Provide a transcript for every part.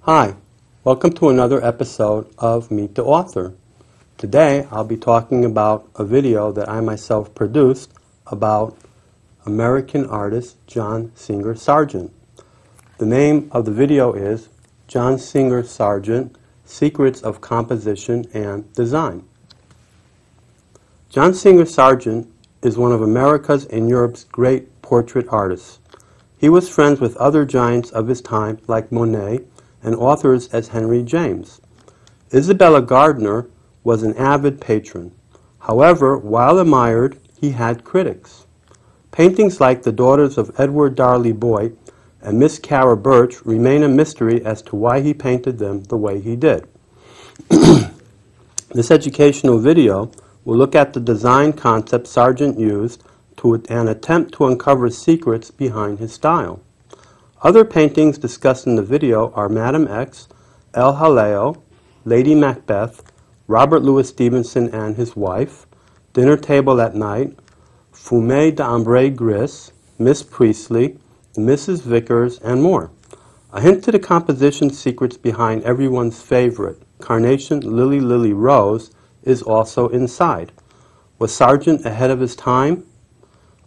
Hi, welcome to another episode of Meet the Author. Today I'll be talking about a video that I myself produced about American artist John Singer Sargent. The name of the video is John Singer Sargent, Secrets of Composition and Design. John Singer Sargent is one of America's and Europe's great portrait artists. He was friends with other giants of his time like Monet and authors as Henry James. Isabella Gardner was an avid patron. However, while admired, he had critics. Paintings like The Daughters of Edward Darley Boyd and Miss Cara Birch remain a mystery as to why he painted them the way he did. This educational video will look at the design concept Sargent used and attempt to uncover secrets behind his style. Other paintings discussed in the video are Madame X, El Jaleo, Lady Macbeth, Robert Louis Stevenson and his wife, Dinner Table at Night, Fumée d'Ambre Gris, Miss Priestley, Mrs. Vickers, and more. A hint to the composition secrets behind everyone's favorite, Carnation Lily Lily Rose, is also inside. Was Sargent ahead of his time?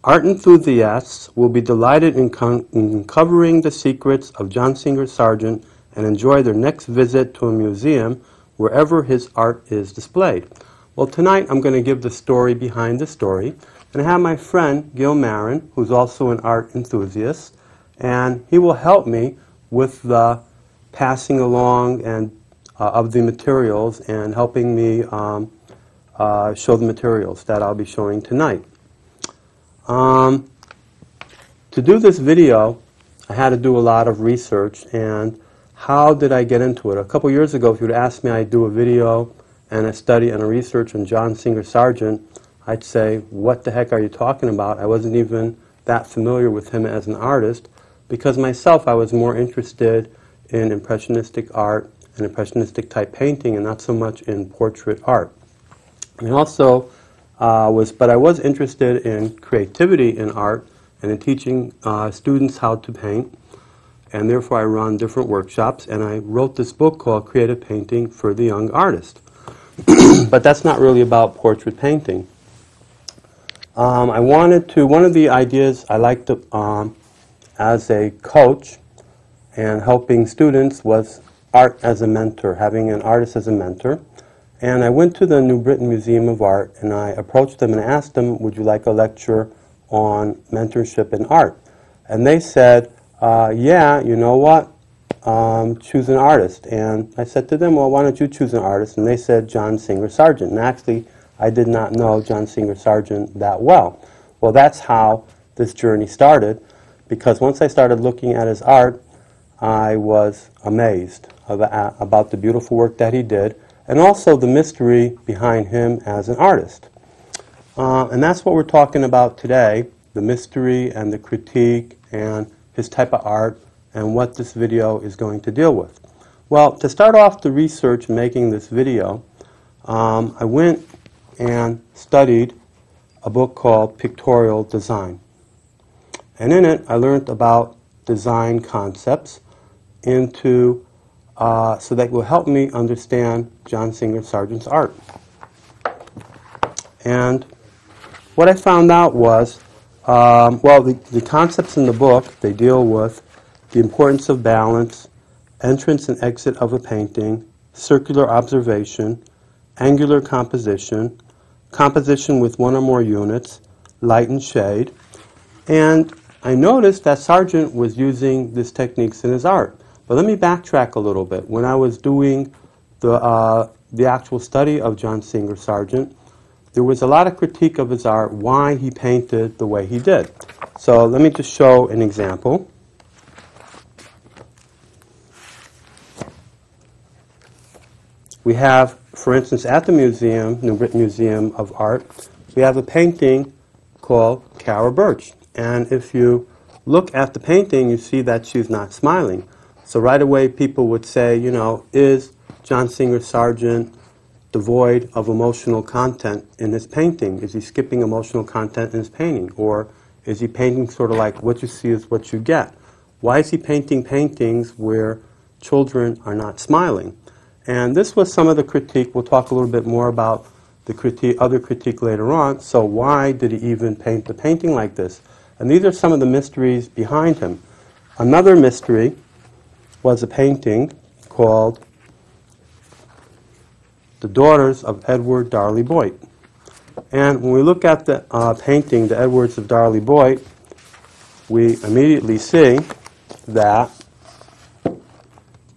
Art enthusiasts will be delighted in uncovering the secrets of John Singer Sargent and enjoy their next visit to a museum wherever his art is displayed. Well, tonight I'm going to give the story behind the story, and I have my friend Gil Marin, who's also an art enthusiast, and he will help me with the passing along and of the materials and helping me show the materials that I'll be showing tonight. To do this video, I had to do a lot of research, and how did I get into it? A couple years ago, if you would ask me I'd do a video and a study and a research on John Singer Sargent, I'd say, what the heck are you talking about? I wasn't even that familiar with him as an artist, because myself I was more interested in impressionistic art and impressionistic type painting and not so much in portrait art. And also I was interested in creativity in art and in teaching students how to paint, and therefore I run different workshops, and I wrote this book called Creative Painting for the Young Artist. But that's not really about portrait painting. One of the ideas I liked as a coach and helping students was art as a mentor, having an artist as a mentor. And I went to the New Britain Museum of Art, and I approached them and asked them, would you like a lecture on mentorship in art? And they said, yeah, you know what, choose an artist. And I said to them, well, why don't you choose an artist? And they said John Singer Sargent. And actually, I did not know John Singer Sargent that well. Well, that's how this journey started, because once I started looking at his art, I was amazed about the beautiful work that he did, and also the mystery behind him as an artist. And that's what we're talking about today, the mystery and the critique and his type of art and what this video is going to deal with. Well, to start off the research making this video, I went and studied a book called Pictorial Design. And in it, I learned about design concepts so that will help me understand John Singer Sargent's art. And what I found out was, the concepts in the book, they deal with the importance of balance, entrance and exit of a painting, circular observation, angular composition, composition with one or more units, light and shade. And I noticed that Sargent was using these techniques in his art. But let me backtrack a little bit. When I was doing the actual study of John Singer Sargent, there was a lot of critique of his art, why he painted the way he did. So let me just show an example. We have, for instance, at the museum, New Britain Museum of Art, we have a painting called Cara Birch. And if you look at the painting, you see that she's not smiling. So right away people would say, you know, is John Singer Sargent devoid of emotional content in his painting? Is he skipping emotional content in his painting? Or is he painting sort of like what you see is what you get? Why is he painting paintings where children are not smiling. And this was some of the critique. We'll talk a little bit more about the other critique later on. So why did he even paint the painting like this? And these are some of the mysteries behind him. Another mystery was a painting called The Daughters of Edward Darley Boyd. And when we look at the painting, The Edwards of Darley Boyd, we immediately see that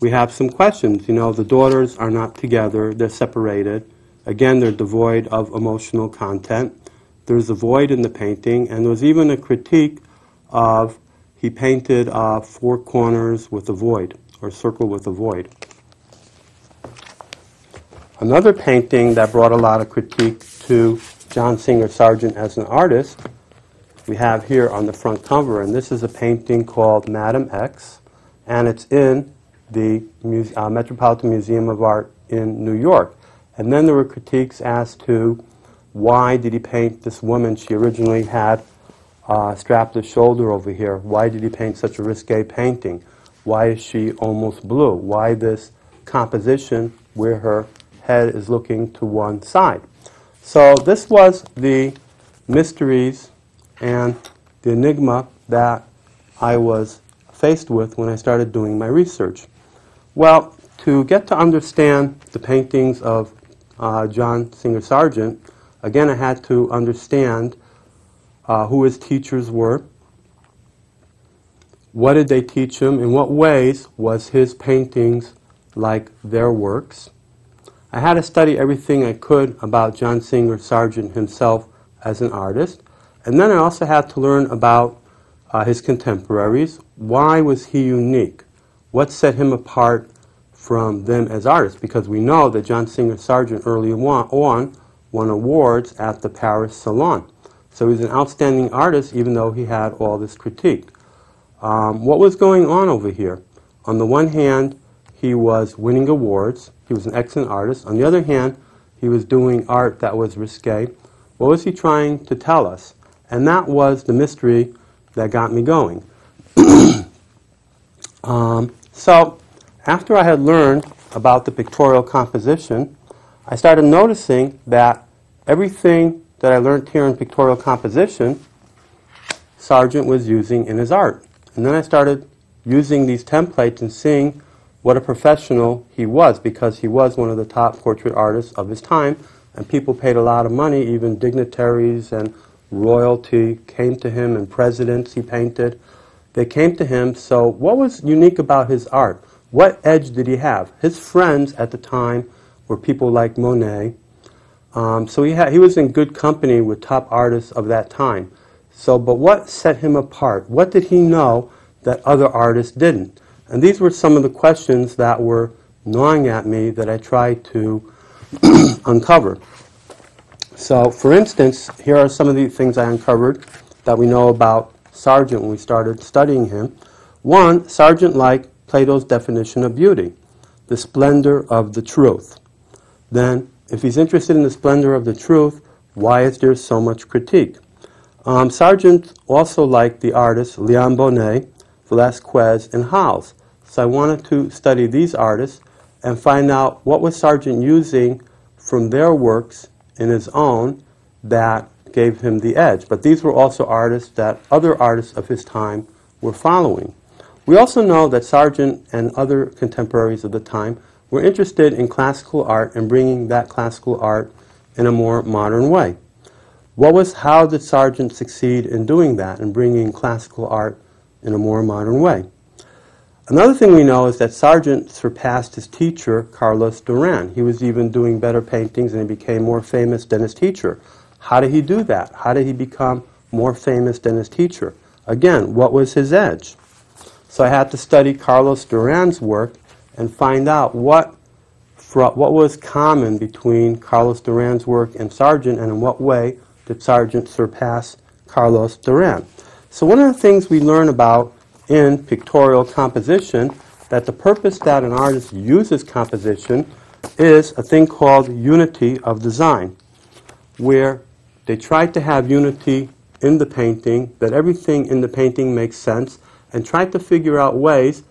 we have some questions. You know, the daughters are not together, they're separated. Again, they're devoid of emotional content. There's a void in the painting, and there was even a critique of he painted four corners with a void, or circle with a void. Another painting that brought a lot of critique to John Singer Sargent as an artist, we have here on the front cover, and this is a painting called Madam X, and it's in the Metropolitan Museum of Art in New York. And then there were critiques as to why did he paint this woman? She originally had a strapless shoulder over here. Why did he paint such a risque painting? Why is she almost blue? Why this composition where her head is looking to one side? So this was the mysteries and the enigma that I was faced with when I started doing my research. Well, to get to understand the paintings of John Singer Sargent, again I had to understand who his teachers were, what did they teach him, in what ways was his paintings like their works. I had to study everything I could about John Singer Sargent himself as an artist, and then I also had to learn about his contemporaries. Why was he unique? What set him apart from them as artists? Because we know that John Singer Sargent early on won awards at the Paris Salon. So he's an outstanding artist even though he had all this critique. What was going on over here? On the one hand, he was winning awards. He was an excellent artist. On the other hand, he was doing art that was risque. What was he trying to tell us? And that was the mystery that got me going. So after I had learned about the pictorial composition, I started noticing that everything that I learned here in pictorial composition, Sargent was using in his art. And then I started using these templates and seeing what a professional he was, because he was one of the top portrait artists of his time, and people paid a lot of money, even dignitaries and royalty came to him, and presidents he painted. They came to him. So what was unique about his art? What edge did he have? His friends at the time were people like Monet. So he was in good company with top artists of that time. So, but what set him apart? What did he know that other artists didn't? And these were some of the questions that were gnawing at me that I tried to uncover. So, for instance, here are some of the things I uncovered that we know about Sargent when we started studying him. One, Sargent liked Plato's definition of beauty, the splendor of the truth. Then, if he's interested in the splendor of the truth, why is there so much critique? Sargent also liked the artists Leon Bonnet, Velázquez, and Hals. So I wanted to study these artists and find out what was Sargent using from their works in his own that gave him the edge. But these were also artists that other artists of his time were following. We also know that Sargent and other contemporaries of the time were interested in classical art and bringing that classical art in a more modern way. How did Sargent succeed in doing that and bringing classical art in a more modern way? Another thing we know is that Sargent surpassed his teacher, Carlos Duran. He was even doing better paintings and he became more famous than his teacher. How did he do that? How did he become more famous than his teacher? Again, what was his edge? So I had to study Carlos Duran's work and find out what was common between Carlos Duran's work and Sargent, and in what way did Sargent surpass Carlos Duran. So one of the things we learn about in pictorial composition, that the purpose that an artist uses composition is a thing called unity of design, where they try to have unity in the painting, that everything in the painting makes sense, and try to figure out ways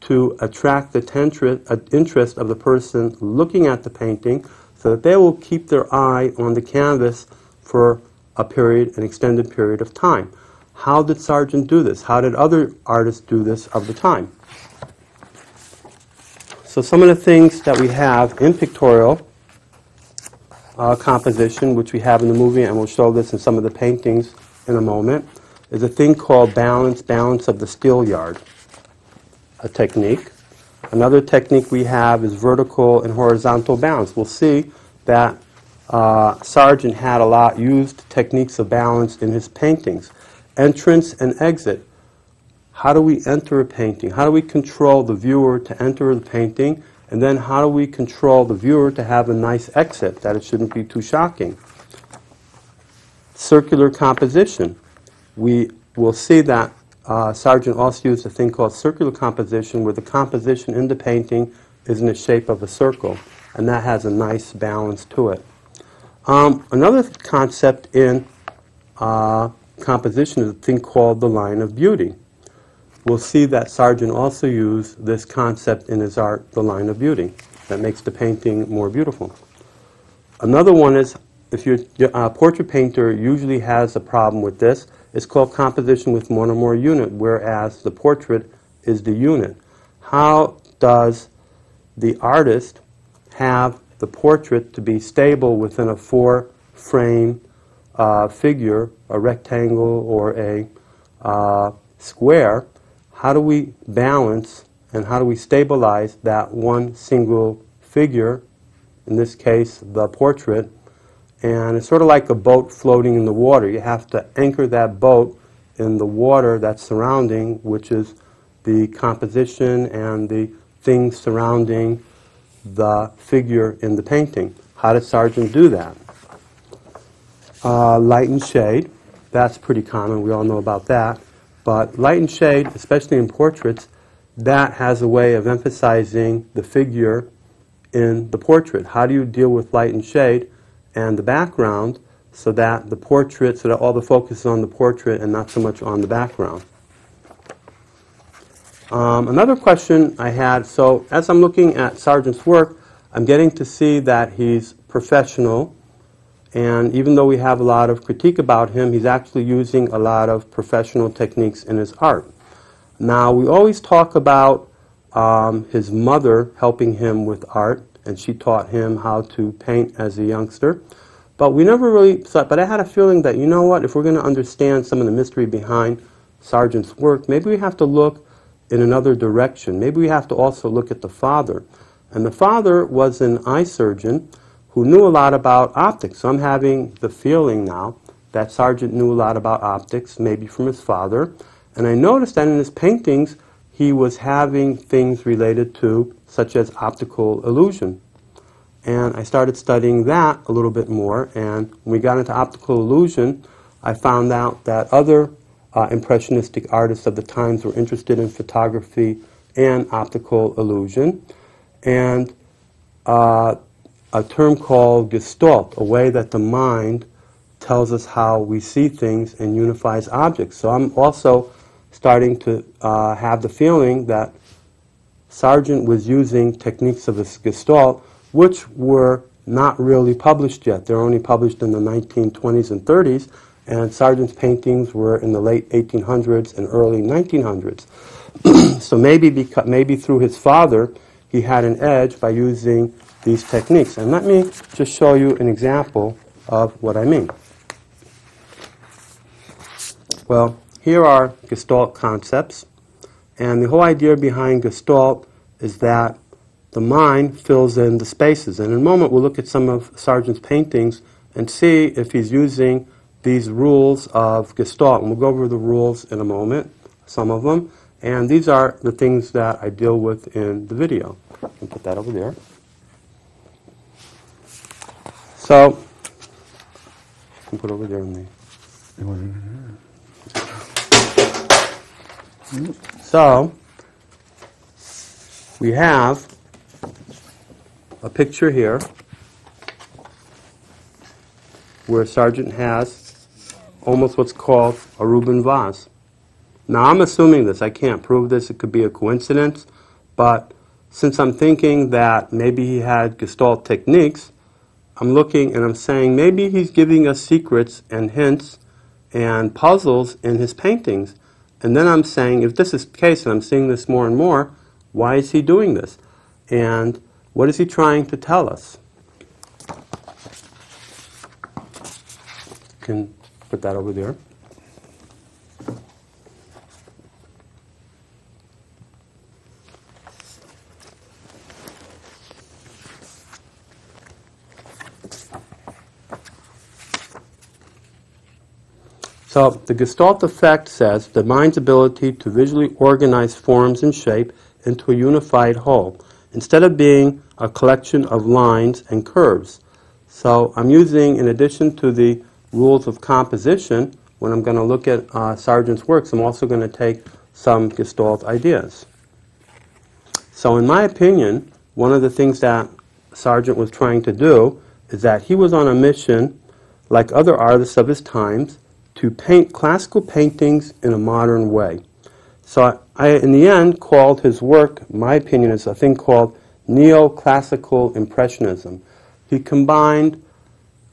to attract the interest of the person looking at the painting so that they will keep their eye on the canvas for an extended period of time. How did Sargent do this? How did other artists do this of the time? So some of the things that we have in pictorial composition, which we have in the movie, and we'll show this in some of the paintings in a moment, is a thing called balance of the steelyard, a technique. Another technique we have is vertical and horizontal balance. We'll see that Sargent had used techniques of balance in his paintings. Entrance and exit. How do we enter a painting? How do we control the viewer to enter the painting? And then how do we control the viewer to have a nice exit, that it shouldn't be too shocking? Circular composition. We will see that Sargent also used a thing called circular composition, where the composition in the painting is in the shape of a circle, and that has a nice balance to it. Another concept in composition is a thing called the line of beauty. We'll see that Sargent also used this concept in his art, the line of beauty, that makes the painting more beautiful. Another one is, if your portrait painter usually has a problem with this, it's called composition with one or more unit, whereas the portrait is the unit. How does the artist have the portrait to be stable within a four-frame figure, a rectangle or a square? How do we balance and how do we stabilize that one single figure, in this case the portrait? And it's sort of like a boat floating in the water. You have to anchor that boat in the water that's surrounding, which is the composition and the things surrounding the figure in the painting. How did Sargent do that? Light and shade. That's pretty common. We all know about that. But light and shade, especially in portraits, that has a way of emphasizing the figure in the portrait. How do you deal with light and shade and the background so that all the focus is on the portrait and not so much on the background? Another question I had, so as I'm looking at Sargent's work, I'm getting to see that he's professional, and even though we have a lot of critique about him, he's actually using a lot of professional techniques in his art. Now, we always talk about his mother helping him with art, and she taught him how to paint as a youngster. But we never really thought, but I had a feeling that, you know what, if we're going to understand some of the mystery behind Sargent's work, maybe we have to look in another direction. Maybe we have to also look at the father. And the father was an eye surgeon who knew a lot about optics. So I'm having the feeling now that Sargent knew a lot about optics, maybe from his father. And I noticed that in his paintings, he was having things related to, such as optical illusion. And I started studying that a little bit more, and when we got into optical illusion, I found out that other impressionistic artists of the times were interested in photography and optical illusion, and a term called Gestalt, a way that the mind tells us how we see things and unifies objects. So I'm also starting to have the feeling that Sargent was using techniques of this Gestalt, which were not really published yet. They're only published in the 1920s and 30s, and Sargent's paintings were in the late 1800s and early 1900s. So maybe through his father, he had an edge by using these techniques. And let me just show you an example of what I mean. Well, here are Gestalt concepts, and the whole idea behind Gestalt is that the mind fills in the spaces. And in a moment, we'll look at some of Sargent's paintings and see if he's using these rules of Gestalt. And we'll go over the rules in a moment, some of them. And these are the things that I deal with in the video. I'll put that over there. So, I can put over there in the... So, we have a picture here where Sargent has almost what's called a Rubin vase. Now I'm assuming this, I can't prove this, it could be a coincidence, But since I'm thinking that maybe he had Gestalt techniques, I'm looking and I'm saying maybe he's giving us secrets and hints and puzzles in his paintings. And then I'm saying, if this is the case, and I'm seeing this more and more, why is he doing this? And what is he trying to tell us? You can put that over there. So the Gestalt effect says the mind's ability to visually organize forms and shape into a unified whole, instead of being a collection of lines and curves. So I'm using, in addition to the rules of composition, when I'm going to look at Sargent's works, I'm also going to take some Gestalt ideas. So in my opinion, one of the things that Sargent was trying to do is that he was on a mission, like other artists of his times, to paint classical paintings in a modern way. So I, in the end, called his work, my opinion, is a thing called neoclassical impressionism. He combined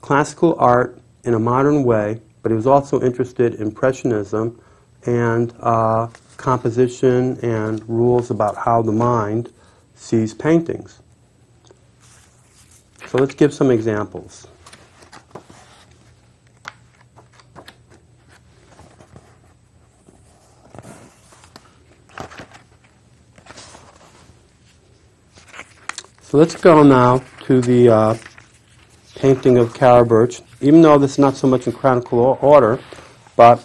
classical art in a modern way, but he was also interested in impressionism and composition and rules about how the mind sees paintings. So let's give some examples. So let's go now to the painting of Cara Birch, even though this is not so much in chronological order, but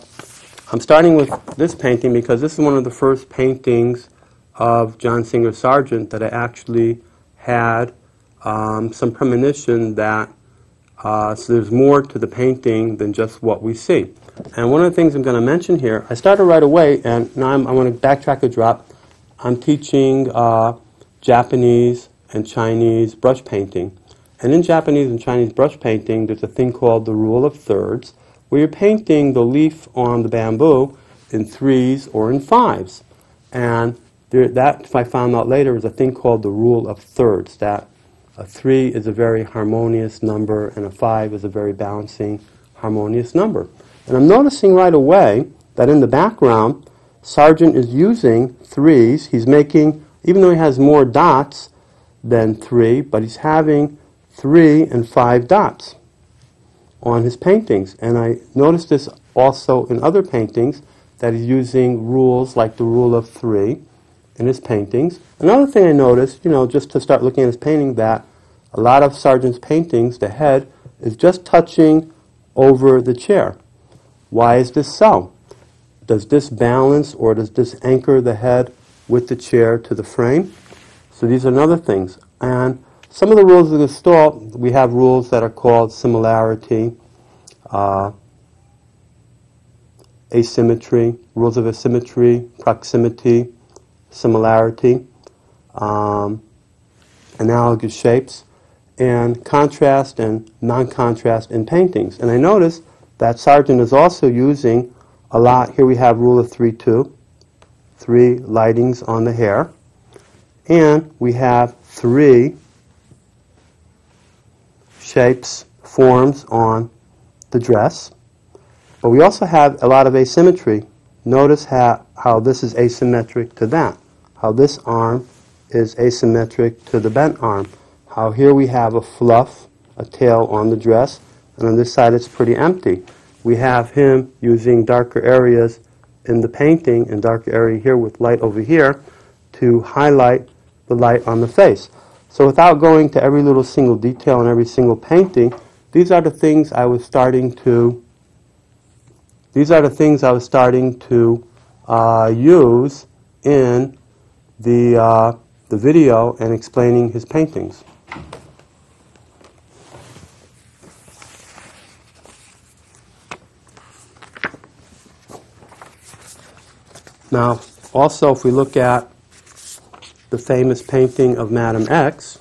I'm starting with this painting because this is one of the first paintings of John Singer Sargent that I actually had some premonition that so there's more to the painting than just what we see. And one of the things I'm going to mention here, I started right away, and now I want to backtrack a drop. I'm teaching Japanese and Chinese brush painting. And in Japanese and Chinese brush painting, there's a thing called the rule of thirds, where you're painting the leaf on the bamboo in 3s or in 5s. And that, if I found out later, is a thing called the rule of thirds, that a 3 is a very harmonious number and a 5 is a very balancing, harmonious number. And I'm noticing right away that in the background, Sargent is using 3s. He's making, even though he has more dots than 3, but he's having 3 and 5 dots on his paintings. And I noticed this also in other paintings, that he's using rules like the rule of 3 in his paintings. Another thing I noticed, just to start looking at his painting, that a lot of Sargent's paintings, the head is just touching over the chair. Why is this so? Does this balance or does this anchor the head with the chair to the frame? So these are another things. And some of the rules of the Gestalt, we have rules that are called similarity, asymmetry, rules of asymmetry, proximity, similarity, analogous shapes, and contrast and non-contrast in paintings. And I noticed that Sargent is also using a lot. Here we have rule of 3-2, 3 lightings on the hair. And we have 3 shapes, forms on the dress. But we also have a lot of asymmetry. Notice how this is asymmetric to that. How this arm is asymmetric to the bent arm. How here we have a fluff, a tail on the dress, and on this side it's pretty empty. We have him using darker areas in the painting and darker area here with light over here to highlight the light on the face. So without going to every little single detail in every single painting, these are the things I was starting to use in the video and explaining his paintings. Now, also, if we look at the famous painting of Madame X,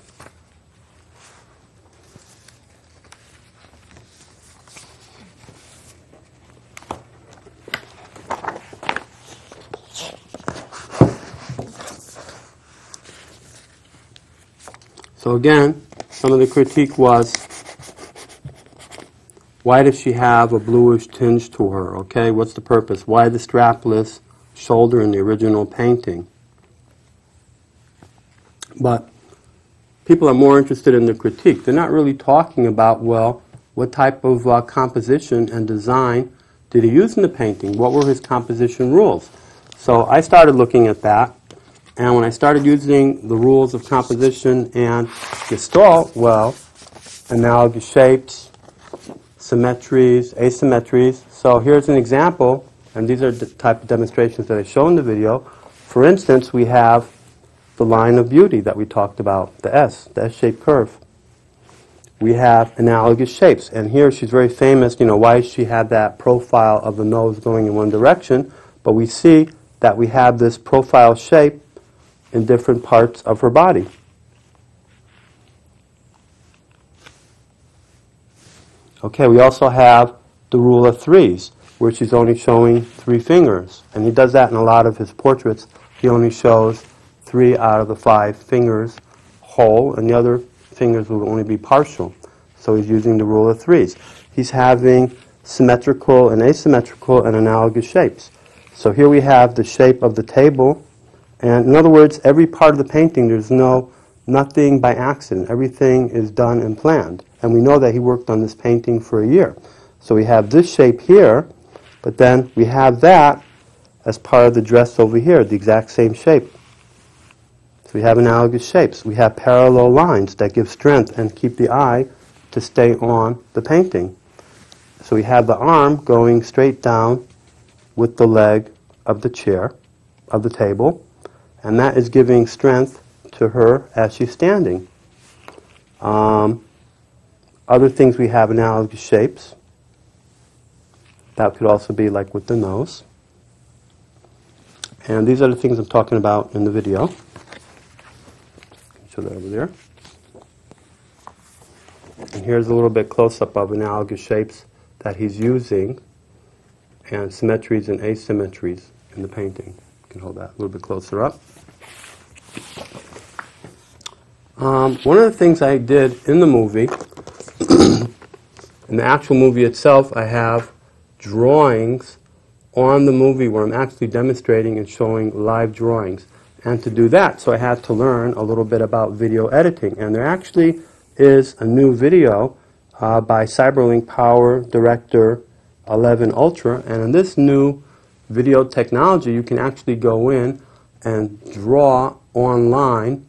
So again, some of the critique was, why does she have a bluish tinge to her? Okay, what's the purpose? Why the strapless shoulder in the original painting? But people are more interested in the critique. They're not really talking about, well, what type of composition and design did he use in the painting? What were his composition rules? So I started looking at that, and when I started using the rules of composition and Gestalt, well, analogous shapes, symmetries, asymmetries. So here's an example, and these are the type of demonstrations that I show in the video. For instance, we have the line of beauty that we talked about, the S-shaped curve. We have analogous shapes, and here she's very famous, why she had that profile of the nose going in one direction, but we see that we have this profile shape in different parts of her body. Okay, we also have the rule of threes, where she's only showing 3 fingers, and he does that in a lot of his portraits. He only shows 3 out of the 5 fingers whole, and the other fingers will only be partial. So he's using the rule of threes. He's having symmetrical and asymmetrical and analogous shapes. So here we have the shape of the table, and in other words, every part of the painting, there's nothing by accident. Everything is done and planned. And we know that he worked on this painting for a year. So we have this shape here, but then we have that as part of the dress over here, the exact same shape. So we have analogous shapes. We have parallel lines that give strength and keep the eye to stay on the painting. So we have the arm going straight down with the leg of the chair, of the table, and that is giving strength to her as she's standing. Other things, we have analogous shapes. That could also be like with the nose. And these are the things I'm talking about in the video. Show that over there. And here's a little bit close-up of analogous shapes that he's using, and symmetries and asymmetries in the painting. You can hold that a little bit closer up. One of the things I did in the movie, in the actual movie itself, I have drawings on the movie where I'm actually demonstrating and showing live drawings. And to do that, so I had to learn a little bit about video editing. And there actually is a new video by Cyberlink Power Director 11 Ultra. And in this new video technology, you can actually go in and draw online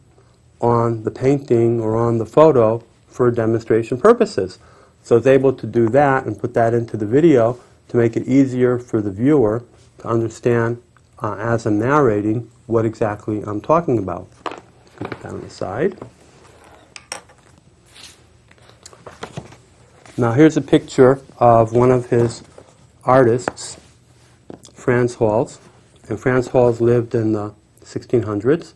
on the painting or on the photo for demonstration purposes. So it's able to do that and put that into the video to make it easier for the viewer to understand as I'm narrating what exactly I'm talking about. Put that on the side. Now here's a picture of one of his artists, Frans Hals. And Frans Hals lived in the 1600s.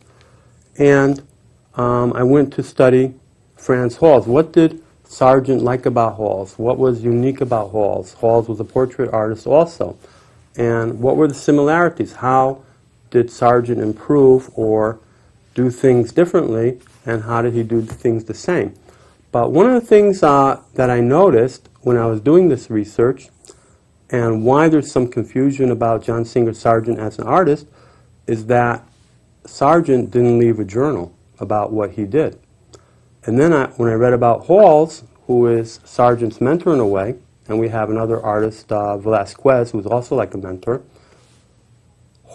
And I went to study Frans Hals. What did Sargent like about Hals? What was unique about Hals? Hals was a portrait artist also. And what were the similarities? How did Sargent improve or do things differently, and how did he do things the same? But one of the things that I noticed when I was doing this research, and why there's some confusion about John Singer Sargent as an artist, is that Sargent didn't leave a journal about what he did. And then when I read about Hals, who is Sargent's mentor in a way, and we have another artist, Velázquez, who's also like a mentor,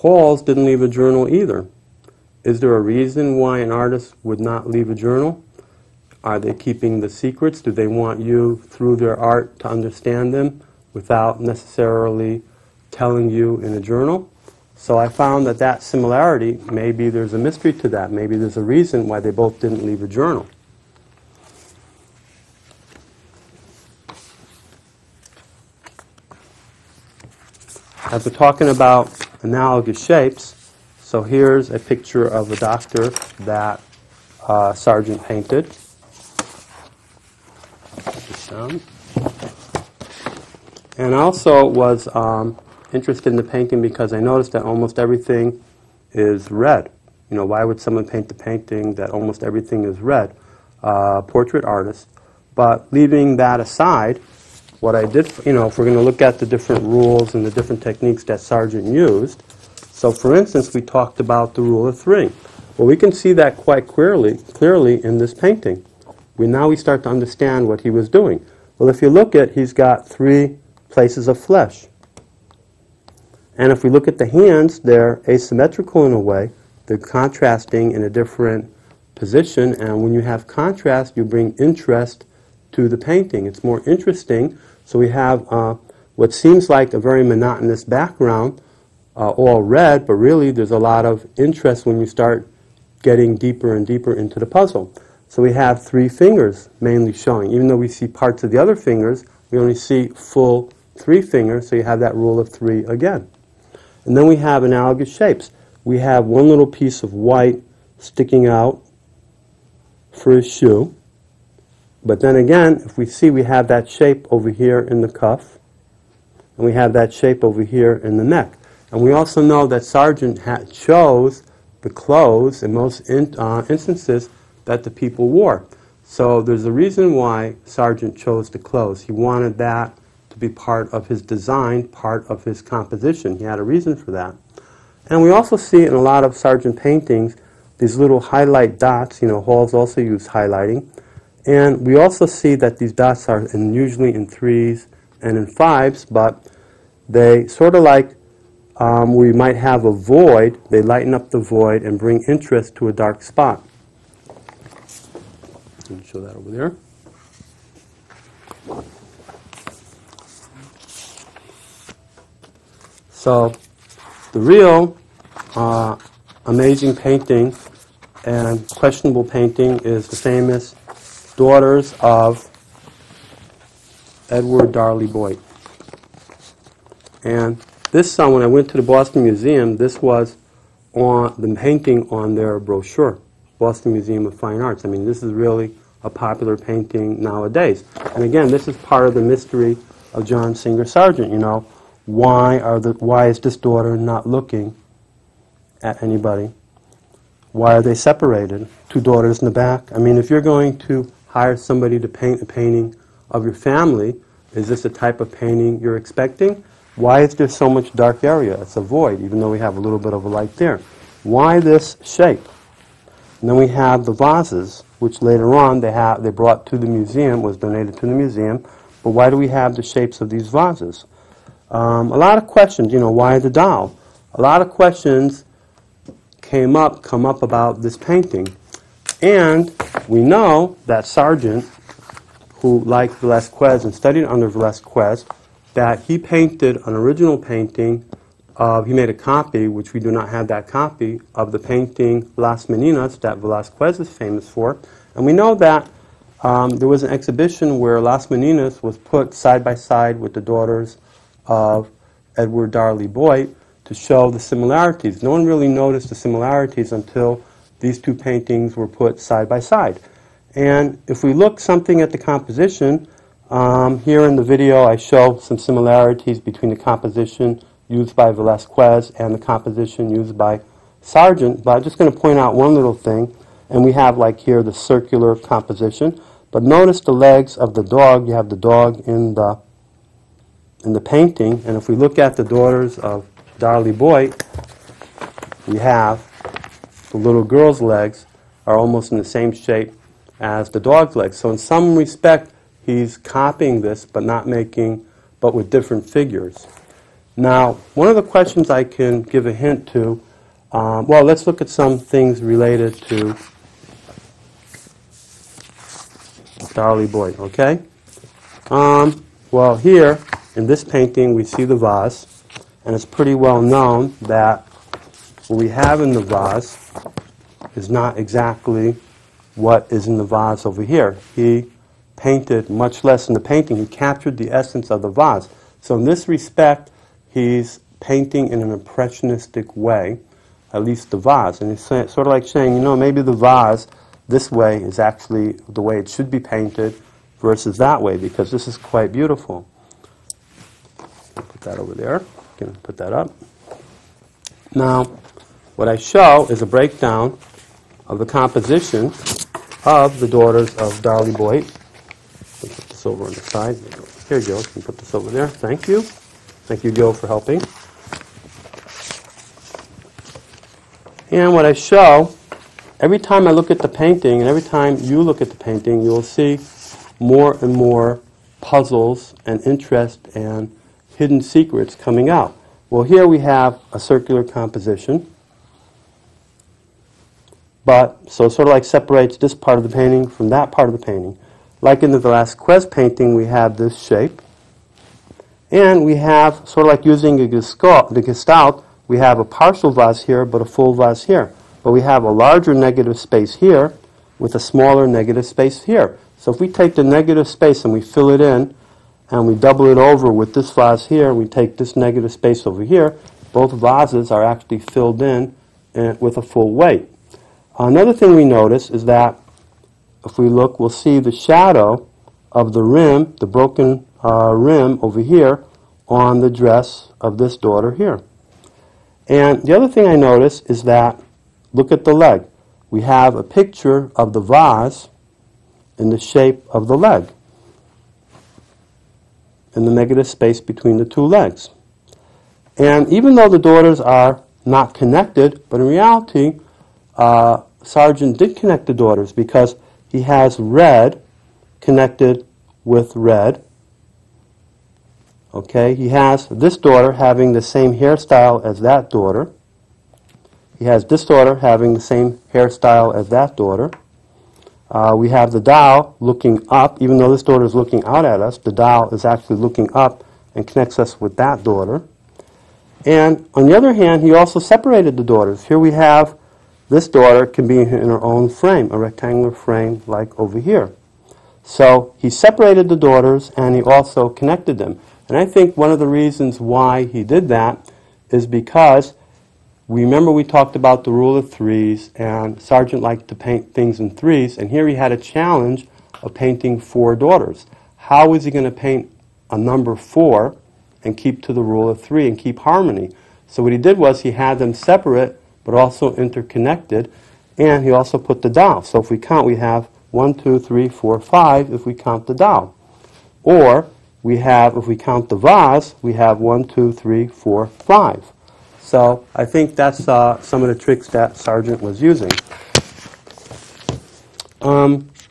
Hals didn't leave a journal either. Is there a reason why an artist would not leave a journal? Are they keeping the secrets? Do they want you, through their art, to understand them without necessarily telling you in a journal? So I found that similarity, maybe there's a mystery to that. Maybe there's a reason why they both didn't leave a journal. As we're talking about analogous shapes, so here's a picture of a doctor that Sargent painted. And I also was interested in the painting because I noticed that almost everything is red. Why would someone paint the painting that almost everything is red? portrait artist. But leaving that aside, what I did, if we're going to look at the different rules and the different techniques that Sargent used. So for instance, we talked about the rule of three. Well, we can see that quite clearly in this painting. Now we start to understand what he was doing. Well, if you look at, he's got 3 places of flesh. And if we look at the hands, they're asymmetrical in a way. They're contrasting in a different position. And when you have contrast, you bring interest to the painting. It's more interesting. So we have what seems like a very monotonous background, all red, but really there's a lot of interest when you start getting deeper and deeper into the puzzle. So we have 3 fingers mainly showing. Even though we see parts of the other fingers, we only see full 3 fingers, so you have that rule of 3 again. And then we have analogous shapes. We have one little piece of white sticking out for his shoe. But then again, if we see, we have that shape over here in the cuff, and we have that shape over here in the neck. And we also know that Sargent chose the clothes in most instances that the people wore. So there's a reason why Sargent chose the clothes. He wanted that to be part of his design, part of his composition. He had a reason for that. And we also see in a lot of Sargent paintings these little highlight dots. Halls also use highlighting. And we also see that these dots are usually in 3s and in 5s, but they sort of like we might have a void. They lighten up the void and bring interest to a dark spot. Let me show that over there. So the real amazing painting and questionable painting is the famous Daughters of Edward Darley Boyd. And this song, when I went to the Boston Museum, this was on the painting on their brochure, Boston Museum of Fine Arts. I mean, this is really a popular painting nowadays. And again, this is part of the mystery of John Singer Sargent. Why is this daughter not looking at anybody? Why are they separated? 2 daughters in the back. I mean, if you're going to hire somebody to paint a painting of your family, is this the type of painting you're expecting? Why is there so much dark area? It's a void, even though we have a little bit of a light there. Why this shape? And then we have the vases, which later on they brought to the museum, was donated to the museum. But why do we have the shapes of these vases? A lot of questions. Why the doll? A lot of questions come up about this painting. And we know that Sargent, who liked Velázquez and studied under Velázquez, that he painted an original painting he made a copy, which we do not have that copy, of the painting Las Meninas that Velázquez is famous for. And we know that there was an exhibition where Las Meninas was put side by side with the Daughters of Edward Darley Boyd to show the similarities. No one really noticed the similarities until these 2 paintings were put side by side. And if we look something at the composition, here in the video I show some similarities between the composition used by Velázquez and the composition used by Sargent. But I'm just going to point out one little thing. And we have like here the circular composition. But notice the legs of the dog. You have the dog in the painting. And if we look at the Daughters of Darley Boyd, we have the little girl's legs are almost in the same shape as the dog's legs. So in some respect, he's copying this, but with different figures. Now, one of the questions I can give a hint to, well, let's look at some things related to Darley Boyd, okay? Well, here in this painting we see the vase, and it's pretty well known that what we have in the vase is not exactly what is in the vase over here. He painted much less in the painting. He captured the essence of the vase. So in this respect, he's painting in an impressionistic way, at least the vase. And it's sort of like saying, maybe the vase this way is actually the way it should be painted versus that way, because this is quite beautiful. Put that over there. Can put that up. Now, what I show is a breakdown of the composition of the daughters of Darlie Boyd. Put this over on the side. Here, Gil, you can put this over there. Thank you. Thank you, Gil, for helping. And what I show, every time I look at the painting, and every time you look at the painting, you'll see more and more puzzles and interest and hidden secrets coming out. Well, here we have a circular composition. So it sort of like separates this part of the painting from that part of the painting. Like in the Velázquez painting, we have this shape. And we have, sort of like using the Gestalt, we have a partial vase here, but a full vase here. But we have a larger negative space here with a smaller negative space here. So if we take the negative space and we fill it in, and we double it over with this vase here, and we take this negative space over here, both vases are actually filled in with a full weight. Another thing we notice is that if we look, we'll see the shadow of the rim, the broken rim over here on the dress of this daughter here. And the other thing I notice is that, look at the leg. We have a picture of the vase in the shape of the leg, in the negative space between the two legs. And even though the daughters are not connected, but in reality, Sargent did connect the daughters because he has red connected with red. Okay, he has this daughter having the same hairstyle as that daughter. He has this daughter having the same hairstyle as that daughter. We have the doll looking up. Even though this daughter is looking out at us, the doll is actually looking up and connects us with that daughter. And on the other hand, he also separated the daughters. Here we have this daughter can be in her own frame, a rectangular frame like over here. So he separated the daughters and he also connected them. And I think one of the reasons why he did that is because remember we talked about the rule of threes, and Sargent liked to paint things in threes, and here he had a challenge of painting 4 daughters. How is he going to paint a number 4 and keep to the rule of 3 and keep harmony? So what he did was he had them separate but also interconnected, and he also put the doll. So if we count, we have 1, 2, 3, 4, 5 if we count the doll. Or we have, if we count the vase, we have 1, 2, 3, 4, 5. So I think that's some of the tricks that Sargent was using.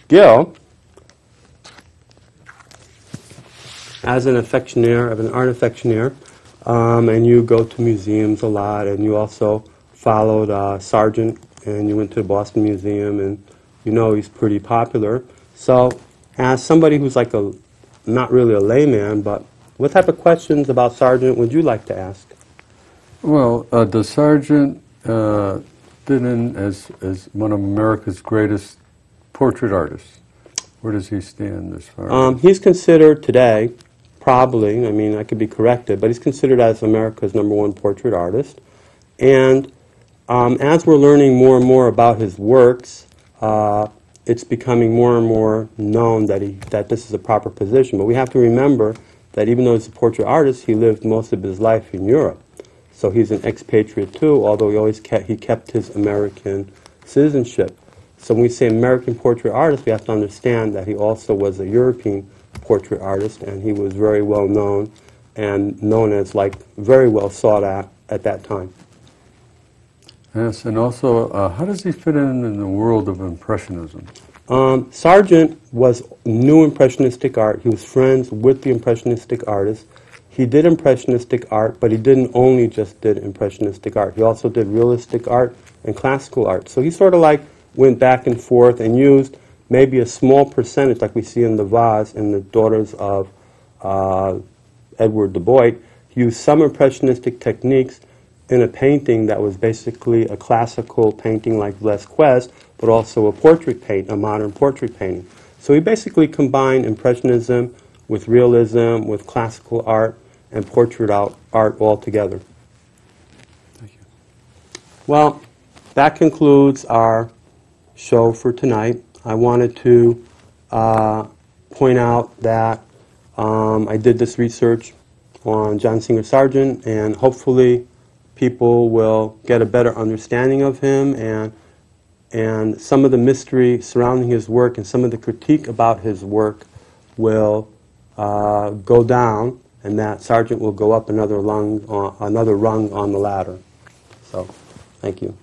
Gil, as an affectionaire, of an art affectionaire, and you go to museums a lot, and you also followed Sargent, and you went to the Boston Museum, and you know he's pretty popular. So as somebody who's like not really a layman, but what type of questions about Sargent would you like to ask? Well, does Sargent fit in as one of America's greatest portrait artists? Where does he stand as far as? He's considered today, probably, I mean I could be corrected, but he's considered as America's #1 portrait artist. And as we're learning more and more about his works, it's becoming more and more known that this is a proper position. But we have to remember that even though he's a portrait artist, he lived most of his life in Europe. So he's an expatriate too, although he kept his American citizenship. So when we say American portrait artist, we have to understand that he also was a European portrait artist, and he was very well known and known as like very well sought at that time. Yes, and also, how does he fit in the world of Impressionism? Sargent knew Impressionistic art. He was friends with the Impressionistic artists. He did Impressionistic art, but he didn't only just did Impressionistic art. He also did realistic art and classical art. So he sort of like went back and forth and used maybe a small percentage, like we see in the vase in the Daughters of Edward du Bois. He used some Impressionistic techniques in a painting that was basically a classical painting like Velázquez, but also a portrait paint, a modern portrait painting. So he basically combined Impressionism with realism, with classical art, and portrait art all together. Thank you. Well, that concludes our show for tonight. I wanted to point out that I did this research on John Singer Sargent, and hopefully people will get a better understanding of him and and some of the mystery surrounding his work and some of the critique about his work will go down, and that sergeant will go up another rung on the ladder. So, thank you.